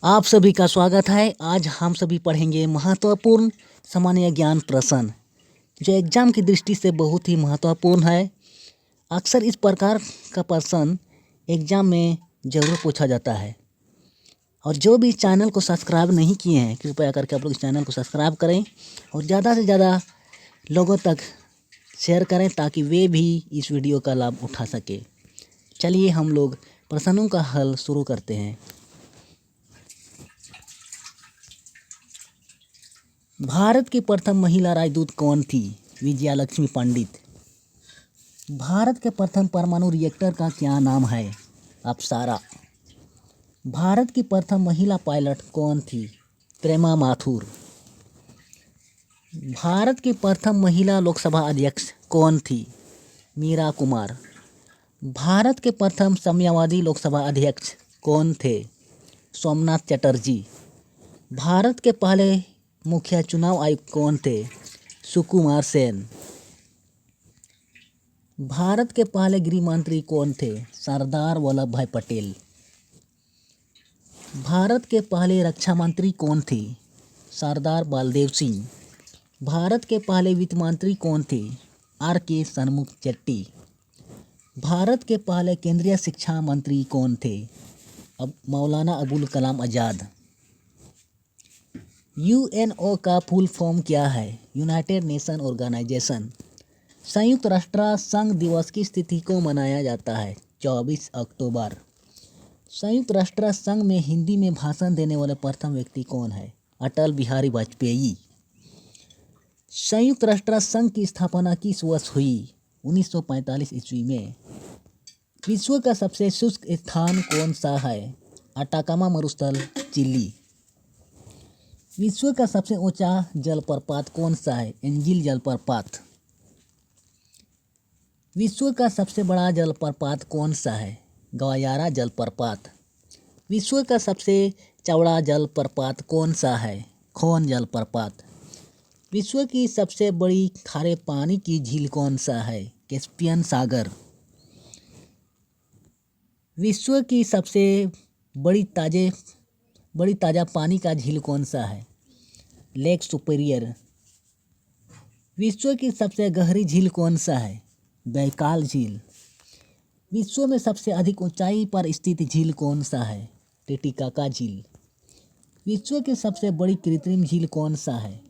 आप सभी का स्वागत है। आज हम सभी पढ़ेंगे महत्वपूर्ण सामान्य ज्ञान प्रश्न जो एग्जाम की दृष्टि से बहुत ही महत्वपूर्ण है। अक्सर इस प्रकार का प्रश्न एग्जाम में ज़रूर पूछा जाता है। और जो भी चैनल को सब्सक्राइब नहीं किए हैं कृपया करके आप लोग इस चैनल को सब्सक्राइब करें और ज़्यादा से ज़्यादा लोगों तक शेयर करें ताकि वे भी इस वीडियो का लाभ उठा सके। चलिए हम लोग प्रश्नों का हल शुरू करते हैं। भारत की प्रथम महिला राजदूत कौन थी? विजयालक्ष्मी पंडित। भारत के प्रथम परमाणु रिएक्टर का क्या नाम है? अप्सरा। भारत की प्रथम महिला पायलट कौन थी? प्रेमा माथुर। भारत की प्रथम महिला लोकसभा अध्यक्ष कौन थी? मीरा कुमार। भारत के प्रथम साम्यवादी लोकसभा अध्यक्ष कौन थे? सोमनाथ चटर्जी। भारत के पहले मुख्य चुनाव आयुक्त कौन थे? सुकुमार सेन। भारत के पहले गृह मंत्री कौन थे? सरदार वल्लभ भाई पटेल। भारत के पहले रक्षा मंत्री कौन थे? सरदार बलदेव सिंह। भारत के पहले वित्त मंत्री कौन थे? R.K. सन्मुख चेट्टी। भारत के पहले केंद्रीय शिक्षा मंत्री कौन थे? मौलाना अबुल कलाम आज़ाद। UNO का फुल फॉर्म क्या है? United Nation Organisation. संयुक्त राष्ट्र संघ दिवस की तिथि को मनाया जाता है? 24 अक्टूबर। संयुक्त राष्ट्र संघ में हिंदी में भाषण देने वाले प्रथम व्यक्ति कौन है? अटल बिहारी वाजपेयी। संयुक्त राष्ट्र संघ की स्थापना किस वर्ष हुई? 1945 ईस्वी में। विश्व का सबसे शुष्क स्थान कौन सा है? अटाकामा मरुस्थल, चिली। विश्व का सबसे ऊंचा जलप्रपात कौन सा है? एंजिल जलप्रपात। विश्व का सबसे बड़ा जलप्रपात कौन सा है? गवायारा जलप्रपात। विश्व का सबसे चौड़ा जलप्रपात कौन सा है? खोन जलप्रपात। विश्व की सबसे बड़ी खारे पानी की झील कौन सा है? कैस्पियन सागर। विश्व की सबसे बड़ी ताज़ा पानी का झील कौन सा है? Lake superior. विश्व की सबसे गहरी झील कौन सा है? बैकाल झील। विश्व में सबसे अधिक ऊंचाई पर स्थित झील कौन सा है? टिटिकाका झील। विश्व की सबसे बड़ी कृत्रिम झील कौन सा है?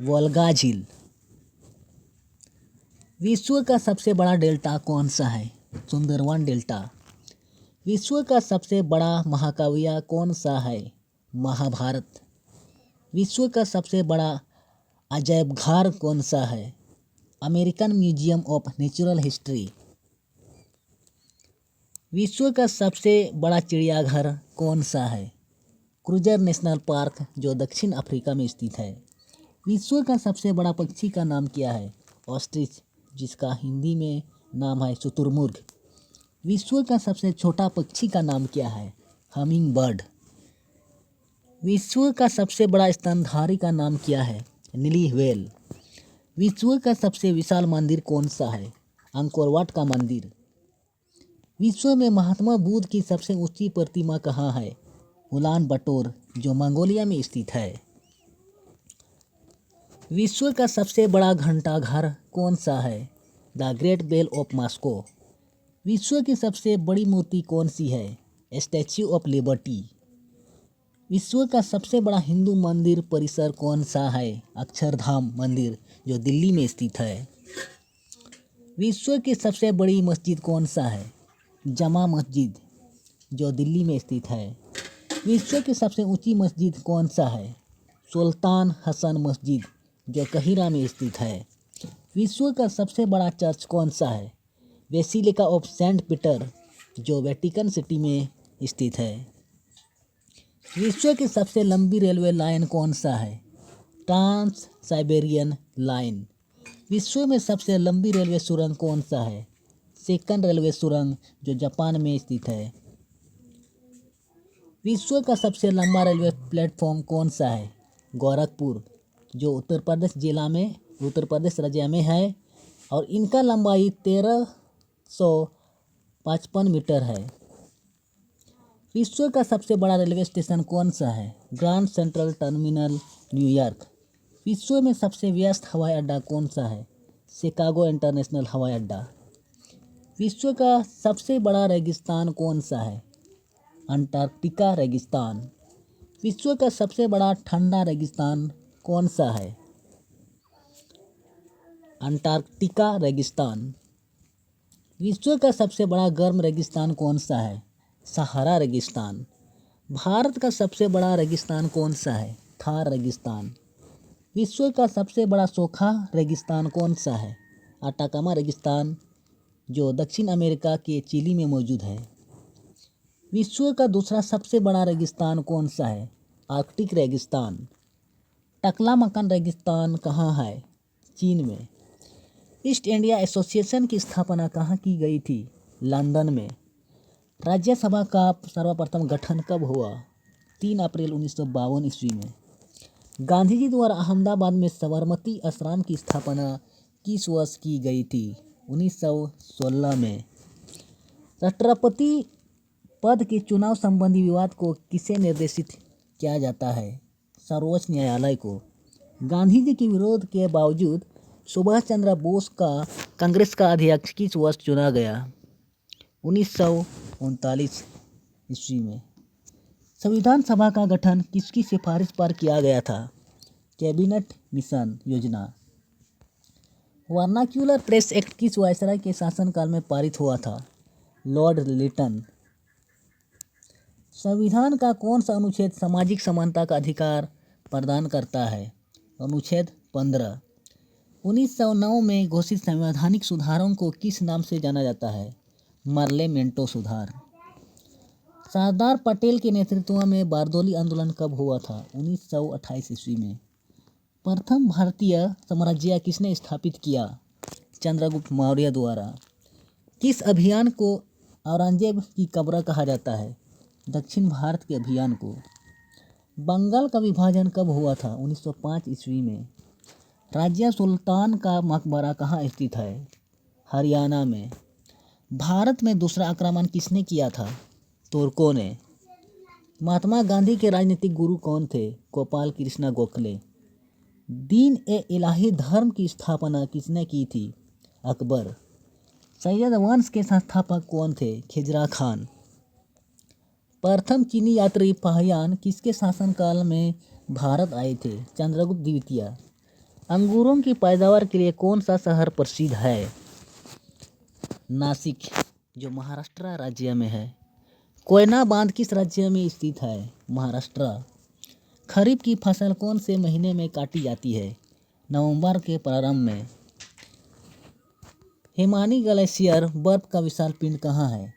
वोल्गा झील। विश्व का सबसे बड़ा डेल्टा कौन सा है? सुंदरवन डेल्टा। विश्व का सबसे बड़ा महाकाव्य कौन सा है? महाभारत। विश्व का सबसे बड़ा अजैबघर कौन सा है? American museum of natural history. विश्व का सबसे बड़ा चिड़ियाघर कौन सा है? क्रूजर नेशनल पार्क जो दक्षिण अफ्रीका में स्थित है। विश्व का सबसे बड़ा पक्षी का नाम क्या है? ऑस्ट्रिच, जिसका हिंदी में नाम है शुतुरमुर्ग। विश्व का सबसे छोटा पक्षी का नाम क्या है? Humming bird. विश्व का सबसे बड़ा स्तनधारी का नाम क्या है? नीली व्हेल। विश्व का सबसे विशाल मंदिर कौन सा है? अंकोर वाट का मंदिर। विश्व में महात्मा बुद्ध की सबसे ऊंची प्रतिमा कहाँ है? उलान बटोर जो मंगोलिया में स्थित है। विश्व का सबसे बड़ा घंटाघर कौन सा है? The Great Bell of Moscow. विश्व की सबसे बड़ी मूर्ति कौन सी है? Statue of Liberty. विश्व का सबसे बड़ा हिंदू मंदिर परिसर कौन सा है? अक्षरधाम मंदिर जो दिल्ली में स्थित है। विश्व की सबसे बड़ी मस्जिद कौन सा है? जमा मस्जिद जो दिल्ली में स्थित है। विश्व की सबसे ऊंची मस्जिद कौन सा है? सुल्तान हसन मस्जिद जो कहिरा में स्थित है। विश्व का सबसे बड़ा चर्च कौन सा है? बेसिलिका ऑफ सेंट पीटर जो वेटिकन सिटी में स्थित है। विश्व की सबसे लंबी रेलवे लाइन कौन सा है? Trans Siberian line. विश्व में सबसे लंबी रेलवे सुरंग कौन सा है? सेकंड रेलवे सुरंग जो जापान में स्थित है। विश्व का सबसे लंबा रेलवे प्लेटफॉर्म कौन सा है? गोरखपुर जो उत्तर प्रदेश राज्य में है और इनका लंबाई 1355 मीटर है। विश्व का सबसे बड़ा रेलवे स्टेशन कौन सा है? Grand central terminal, New York. विश्व में सबसे व्यस्त हवाई अड्डा कौन सा है? शिकागो इंटरनेशनल हवाई अड्डा। विश्व का सबसे बड़ा रेगिस्तान कौन सा है? अंटार्कटिका रेगिस्तान। विश्व का सबसे बड़ा ठंडा रेगिस्तान कौन सा है? अंटार्कटिका रेगिस्तान। विश्व का सबसे बड़ा गर्म रेगिस्तान कौन सा है? सहारा रेगिस्तान। भारत का सबसे बड़ा रेगिस्तान कौन सा है? थार रेगिस्तान। विश्व का सबसे बड़ा सूखा रेगिस्तान कौन सा है? अटाकामा रेगिस्तान, जो दक्षिण अमेरिका के चिली में मौजूद है। विश्व का दूसरा सबसे बड़ा रेगिस्तान कौन सा है? आर्कटिक रेगिस्तान। टकलामकन रेगिस्तान कहाँ है? चीन में। ईस्ट इंडिया एसोसिएशन की स्थापना कहाँ की गई थी? लंदन में। राज्यसभा का सर्वप्रथम गठन कब हुआ? 3 अप्रैल 1952 ईस्वी में। गांधी जी द्वारा अहमदाबाद में साबरमती आश्रम की स्थापना किस वर्ष की गई थी? 1916 में। राष्ट्रपति पद के चुनाव संबंधी विवाद को किसे निर्देशित किया जाता है? सर्वोच्च न्यायालय को। गांधी जी के विरोध के बावजूद सुभाष चंद्र बोस का कांग्रेस का अध्यक्ष किस वर्ष चुना गया? 1939 ईस्वी में। संविधान सभा का गठन किसकी सिफारिश पर किया गया था? कैबिनेट मिशन योजना। वर्नाक्यूलर प्रेस एक्ट किस वायसराय के शासनकाल में पारित हुआ था? लॉर्ड लिटन। संविधान का कौन सा अनुच्छेद सामाजिक समानता का अधिकार प्रदान करता है? अनुच्छेद 15। 1909 में घोषित संवैधानिक सुधारों को किस नाम से जाना जाता है? मरले मेंटो सुधार। सरदार पटेल के नेतृत्व में बारदोली आंदोलन कब हुआ था? 1928 ईस्वी में। प्रथम भारतीय साम्राज्य किसने स्थापित किया? चंद्रगुप्त मौर्य द्वारा। किस अभियान को औरंगजेब की कब्र कहा जाता है? दक्षिण भारत के अभियान को। बंगाल का विभाजन कब हुआ था? 1905 ईस्वी में। राज्य सुल्तान का मकबरा कहाँ स्थित है? हरियाणा में। भारत में दूसरा आक्रमण किसने किया था? तुर्कों ने। महात्मा गांधी के राजनीतिक गुरु कौन थे? गोपाल कृष्ण गोखले। दीन ए इलाही धर्म की स्थापना किसने की थी? अकबर। सैयद वंश के संस्थापक कौन थे? खिजरा खान। प्रथम चीनी यात्री फाहियान किसके शासनकाल में भारत आए थे? चंद्रगुप्त द्वितीय। अंगूरों की पैदावार के लिए कौन सा शहर प्रसिद्ध है? नासिक, जो महाराष्ट्र राज्य में है। कोयना बांध किस राज्य में स्थित है? महाराष्ट्र। खरीफ की फसल कौन से महीने में काटी जाती है? नवंबर के प्रारंभ में। हिमानी ग्लेशियर बर्फ का विशाल पिंड कहाँ है?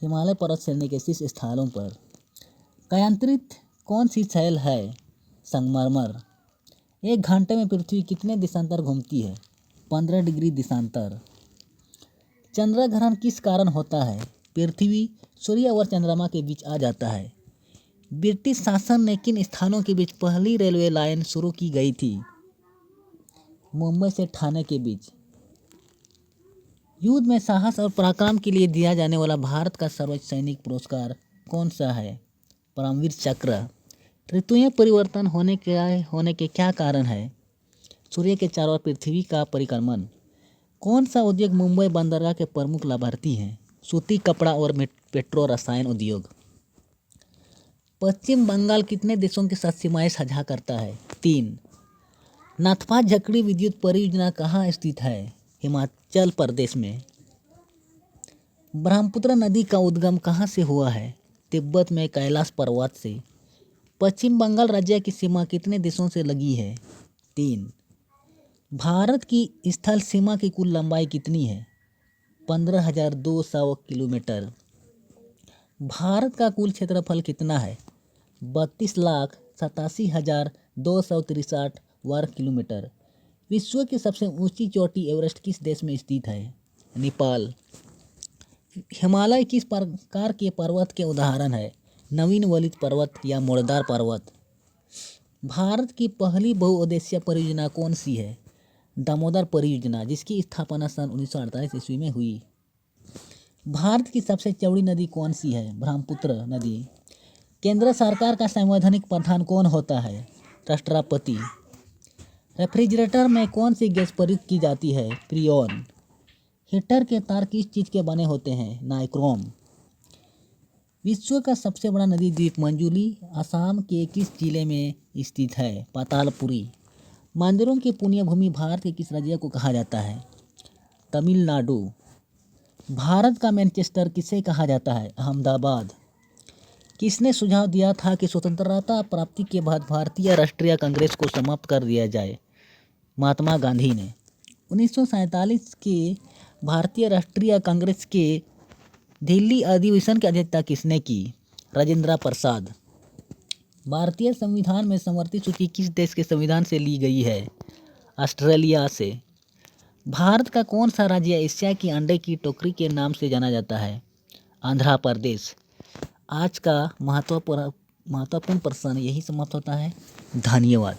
हिमालय पर्वत श्रेणी के शीर्ष स्थानों पर। कायांतरित कौन सी शैल है? संगमरमर। 1 घंटे में पृथ्वी कितने देशांतर घूमती है? 15 डिग्री देशांतर। चंद्र ग्रहण किस कारण होता है? पृथ्वी सूर्य और चंद्रमा के बीच आ जाता है। ब्रिटिश शासन ने किन स्थानों के बीच पहली रेलवे लाइन शुरू की गई थी? मुंबई से ठाणे के बीच। युद्ध में साहस और पराक्रम के लिए दिया जाने वाला भारत का सर्वोच्च सैनिक पुरस्कार कौन सा है? परमवीर चक्र। ऋतुएं परिवर्तन होने के क्या कारण है? सूर्य के चारों ओर पृथ्वी का परिक्रमण। कौन सा उद्योग मुंबई बंदरगाह के प्रमुख लाभार्थी हैं? सूती कपड़ा और पेट्रो रसायन उद्योग। पश्चिम बंगाल कितने देशों के साथ सीमाएं साझा करता है? 3। नाथपा झकड़ी विद्युत परियोजना कहाँ स्थित है? हिमाचल प्रदेश में। ब्रह्मपुत्र नदी का उद्गम कहाँ से हुआ है? तिब्बत में कैलाश पर्वत से। पश्चिम बंगाल राज्य की सीमा कितने देशों से लगी है? 3। भारत की स्थल सीमा की कुल लंबाई कितनी है? 15,200 किलोमीटर। भारत का कुल क्षेत्रफल कितना है? 32,87,263 वर्ग किलोमीटर। विश्व की सबसे ऊंची चोटी एवरेस्ट किस देश में स्थित है? नेपाल। हिमालय किस प्रकार के पर्वत के उदाहरण है? नवीन वलित पर्वत या मुड़दार पर्वत। भारत की पहली बहुउद्देशीय परियोजना कौन सी है? दामोदर परियोजना, जिसकी स्थापना सन 1948 ईस्वी में हुई। भारत की सबसे चौड़ी नदी कौन सी है? ब्रह्मपुत्र नदी। केंद्र सरकार का संवैधानिक प्रधान कौन होता है? राष्ट्रपति। रेफ्रिजरेटर में कौन सी गैस प्रयुक्त की जाती है? फ्रीऑन। हीटर के तार किस चीज़ के बने होते हैं? नाइक्रोम। विश्व का सबसे बड़ा नदी द्वीप मंजुली असम के किस जिले में स्थित है? पातालपुरी। मंदिरों की पुण्य भूमि भारत के किस राज्य को कहा जाता है? तमिलनाडु। भारत का मैनचेस्टर किसे कहा जाता है? अहमदाबाद। किसने सुझाव दिया था कि स्वतंत्रता प्राप्ति के बाद भारतीय राष्ट्रीय कांग्रेस को समाप्त कर दिया जाए? महात्मा गांधी ने। 1947 के भारतीय राष्ट्रीय कांग्रेस के दिल्ली अधिवेशन की अध्यक्षता किसने की? राजेंद्र प्रसाद। भारतीय संविधान में समवर्ती सूची किस देश के संविधान से ली गई है? ऑस्ट्रेलिया से। भारत का कौन सा राज्य एशिया की अंडे की टोकरी के नाम से जाना जाता है? आंध्र प्रदेश। आज का महत्वपूर्ण प्रश्न यही समाप्त होता है। धन्यवाद।